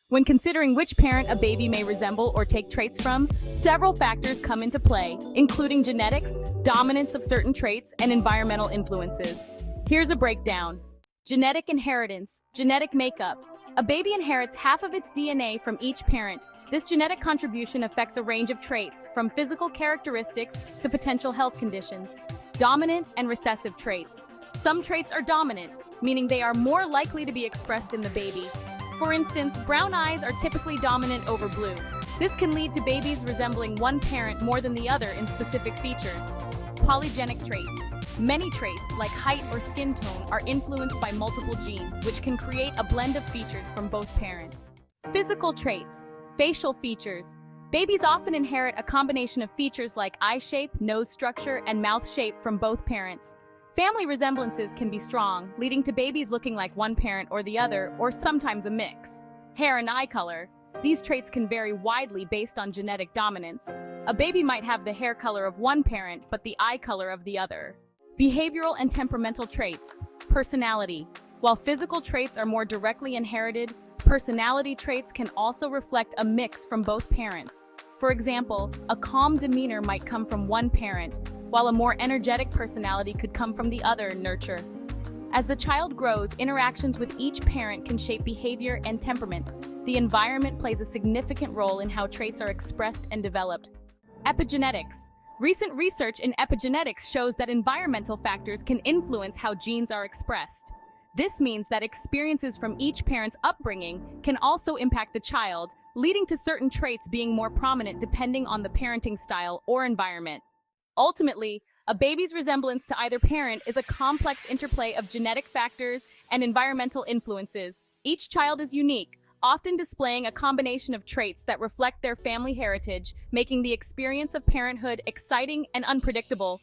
When considering which parent a baby may resemble or take traits from, several factors come into play, including genetics, dominance of certain traits, and environmental influences. Here's a breakdown. Genetic inheritance, genetic makeup. A baby inherits half of its DNA from each parent. This genetic contribution affects a range of traits, from physical characteristics to potential health conditions. Dominant and recessive traits. Some traits are dominant, meaning they are more likely to be expressed in the baby. For instance, brown eyes are typically dominant over blue. This can lead to babies resembling one parent more than the other in specific features. Polygenic traits. Many traits, like height or skin tone, are influenced by multiple genes, which can create a blend of features from both parents. Physical traits. Facial features. Babies often inherit a combination of features like eye shape, nose structure, and mouth shape from both parents. Family resemblances can be strong, leading to babies looking like one parent or the other, or sometimes a mix. Hair and eye color. These traits can vary widely based on genetic dominance. A baby might have the hair color of one parent, but the eye color of the other. Behavioral and temperamental traits. Personality. While physical traits are more directly inherited, personality traits can also reflect a mix from both parents. For example, a calm demeanor might come from one parent, while a more energetic personality could come from the other, nurture. As the child grows, interactions with each parent can shape behavior and temperament. The environment plays a significant role in how traits are expressed and developed. Epigenetics. Recent research in epigenetics shows that environmental factors can influence how genes are expressed. This means that experiences from each parent's upbringing can also impact the child, leading to certain traits being more prominent depending on the parenting style or environment. Ultimately, a baby's resemblance to either parent is a complex interplay of genetic factors and environmental influences. Each child is unique, often displaying a combination of traits that reflect their family heritage, making the experience of parenthood exciting and unpredictable.